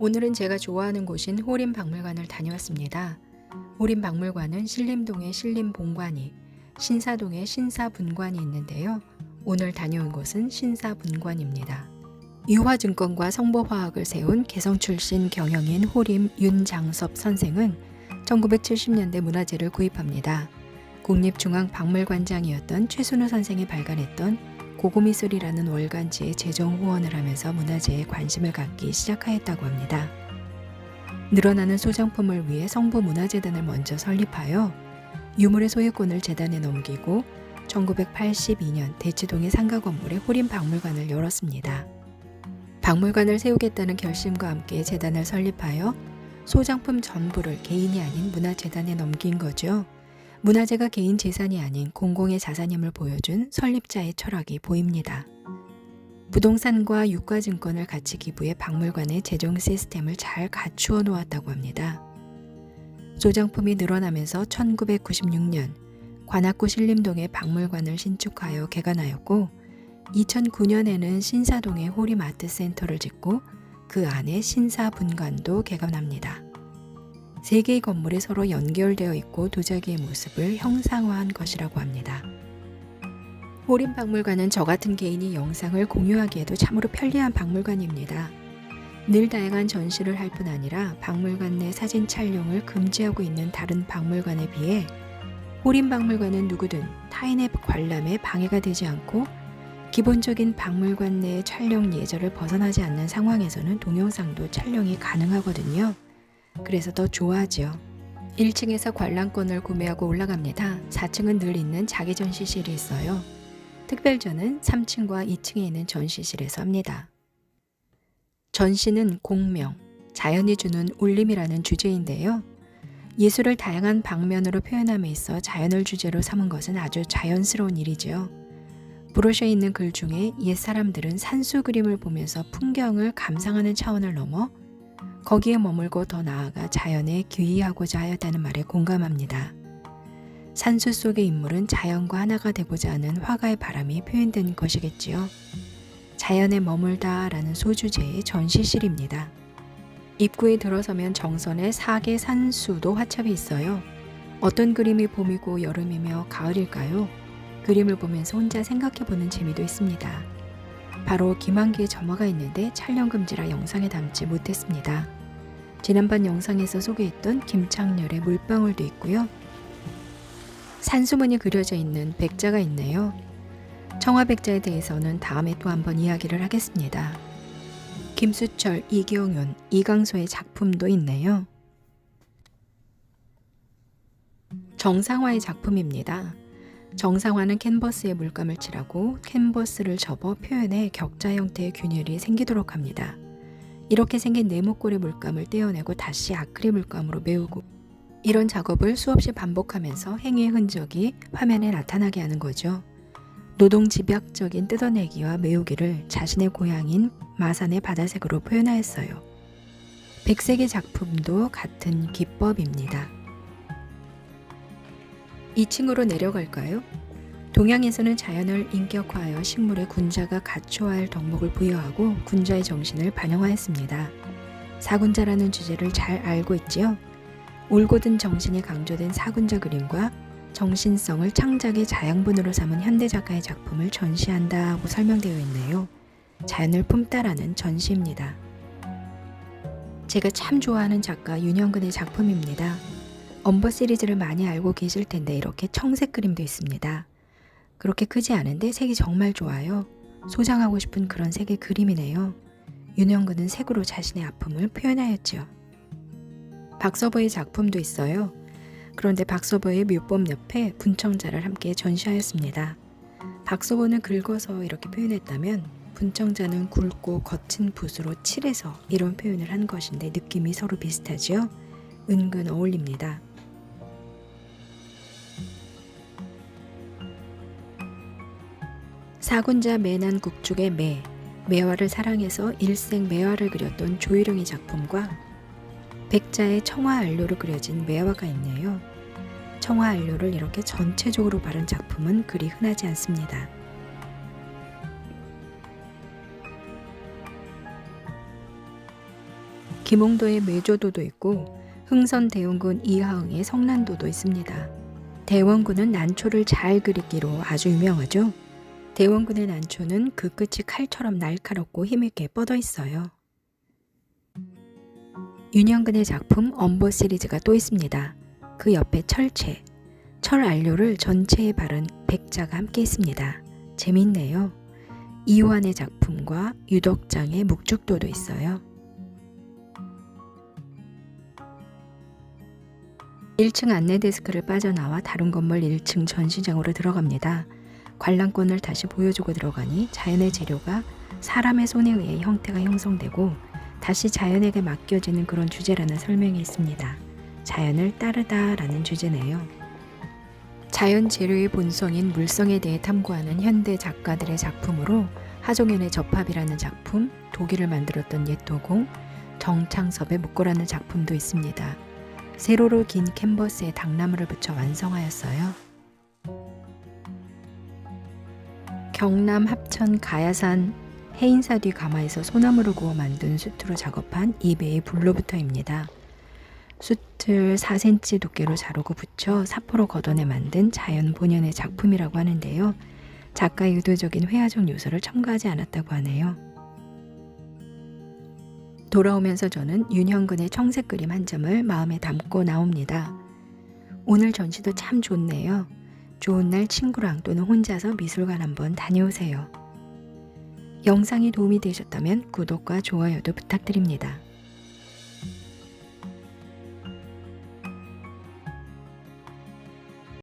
오늘은 제가 좋아하는 곳인 호림박물관을 다녀왔습니다. 호림박물관은 신림동에 신림본관이, 신사동에 신사분관이 있는데요. 오늘 다녀온 곳은 신사분관입니다. 유화증권과 성보화학을 세운 개성 출신 경영인 호림 윤장섭 선생은 1970년대 문화재를 구입합니다. 국립중앙박물관장이었던 최순우 선생이 발간했던 고고미술이라는 월간지에 재정 후원을 하면서 문화재에 관심을 갖기 시작하였다고 합니다. 늘어나는 소장품을 위해 성부문화재단을 먼저 설립하여 유물의 소유권을 재단에 넘기고 1982년 대치동의 상가 건물에 호림박물관을 열었습니다. 박물관을 세우겠다는 결심과 함께 재단을 설립하여 소장품 전부를 개인이 아닌 문화재단에 넘긴 거죠. 문화재가 개인 재산이 아닌 공공의 자산임을 보여준 설립자의 철학이 보입니다. 부동산과 유가증권을 같이 기부해 박물관의 재정 시스템을 잘 갖추어 놓았다고 합니다. 소장품이 늘어나면서 1996년 관악구 신림동에 박물관을 신축하여 개관하였고 2009년에는 신사동에 호림아트센터를 짓고 그 안에 신사분관도 개관합니다. 세 개의 건물이 서로 연결되어 있고 도자기의 모습을 형상화한 것이라고 합니다. 호림박물관은 저 같은 개인이 영상을 공유하기에도 참으로 편리한 박물관입니다. 늘 다양한 전시를 할 뿐 아니라 박물관 내 사진 촬영을 금지하고 있는 다른 박물관에 비해 호림박물관은 누구든 타인의 관람에 방해가 되지 않고 기본적인 박물관 내의 촬영 예절을 벗어나지 않는 상황에서는 동영상도 촬영이 가능하거든요. 그래서 더 좋아하죠. 1층에서 관람권을 구매하고 올라갑니다. 4층은 늘 있는 자기 전시실이 있어요. 특별전은 3층과 2층에 있는 전시실에서 합니다. 전시는 공명, 자연이 주는 울림이라는 주제인데요. 예술을 다양한 방면으로 표현함에 있어 자연을 주제로 삼은 것은 아주 자연스러운 일이죠. 브로셔에 있는 글 중에 옛사람들은 산수 그림을 보면서 풍경을 감상하는 차원을 넘어 거기에 머물고 더 나아가 자연에 귀의하고자 하였다는 말에 공감합니다. 산수 속의 인물은 자연과 하나가 되고자 하는 화가의 바람이 표현된 것이겠지요. 자연에 머물다 라는 소주제의 전시실입니다. 입구에 들어서면 정선에 사계 산수도 화첩이 있어요. 어떤 그림이 봄이고 여름이며 가을일까요? 그림을 보면서 혼자 생각해보는 재미도 있습니다. 바로 김한기의 점화가 있는데 촬영 금지라 영상에 담지 못했습니다. 지난번 영상에서 소개했던 김창렬의 물방울도 있고요. 산수문이 그려져 있는 백자가 있네요. 청화백자에 대해서는 다음에 또 한번 이야기를 하겠습니다. 김수철, 이경윤, 이강소의 작품도 있네요. 정상화의 작품입니다. 정상화는 캔버스에 물감을 칠하고 캔버스를 접어 표현에 격자 형태의 균열이 생기도록 합니다. 이렇게 생긴 네모꼴의 물감을 떼어내고 다시 아크릴 물감으로 메우고 이런 작업을 수없이 반복하면서 행위의 흔적이 화면에 나타나게 하는 거죠. 노동 집약적인 뜯어내기와 메우기를 자신의 고향인 마산의 바다색으로 표현하였어요. 백색의 작품도 같은 기법입니다. 2층으로 내려갈까요? 동양에서는 자연을 인격화하여 식물에 군자가 갖춰야 할 덕목을 부여하고 군자의 정신을 반영하였습니다. 사군자라는 주제를 잘 알고 있지요? 올곧은 정신이 강조된 사군자 그림과 정신성을 창작의 자양분으로 삼은 현대작가의 작품을 전시한다고 설명되어 있네요. 자연을 품다라는 전시입니다. 제가 참 좋아하는 작가 윤영근의 작품입니다. 엄버 시리즈를 많이 알고 계실 텐데 이렇게 청색 그림도 있습니다. 그렇게 크지 않은데 색이 정말 좋아요. 소장하고 싶은 그런 색의 그림이네요. 윤영근은 색으로 자신의 아픔을 표현하였죠. 박서보의 작품도 있어요. 그런데 박서보의 묘법 옆에 분청자를 함께 전시하였습니다. 박서보는 긁어서 이렇게 표현했다면 분청자는 굵고 거친 붓으로 칠해서 이런 표현을 한 것인데 느낌이 서로 비슷하지요? 은근 어울립니다. 사군자 매난 국죽의 매화를 사랑해서 일생 매화를 그렸던 조희룡의 작품과 백자의 청화안료로 그려진 매화가 있네요. 청화안료를 이렇게 전체적으로 바른 작품은 그리 흔하지 않습니다. 김홍도의 매조도도 있고 흥선 대원군 이하응의 성난도도 있습니다. 대원군은 난초를 잘 그리기로 아주 유명하죠. 대원군의 난초는 그 끝이 칼처럼 날카롭고 힘있게 뻗어 있어요. 윤형근의 작품 엄보 시리즈가 또 있습니다. 그 옆에 철체, 철 안료를 전체에 바른 백자가 함께 있습니다. 재밌네요. 이완의 작품과 유덕장의 묵죽도도 있어요. 1층 안내 데스크를 빠져나와 다른 건물 1층 전시장으로 들어갑니다. 관람권을 다시 보여주고 들어가니 자연의 재료가 사람의 손에 의해 형태가 형성되고 다시 자연에게 맡겨지는 그런 주제라는 설명이 있습니다. 자연을 따르다라는 주제네요. 자연 재료의 본성인 물성에 대해 탐구하는 현대 작가들의 작품으로 하종현의 접합이라는 작품, 도기를 만들었던 옛도공, 정창섭의 묵고라는 작품도 있습니다. 세로로 긴 캔버스에 당나무를 붙여 완성하였어요. 경남 합천 가야산 해인사 뒤 가마에서 소나무를 구워 만든 수트로 작업한 2배의 불로부터입니다. 숯을 4cm 두께로 자르고 붙여 사포로 걷어내 만든 자연 본연의 작품이라고 하는데요. 작가의 의도적인 회화적 요소를 첨가하지 않았다고 하네요. 돌아오면서 저는 윤형근의 청색 그림 한 점을 마음에 담고 나옵니다. 오늘 전시도 참 좋네요. 좋은 날 친구랑 또는 혼자서 미술관 한번 다녀오세요. 영상이 도움이 되셨다면 구독과 좋아요도 부탁드립니다.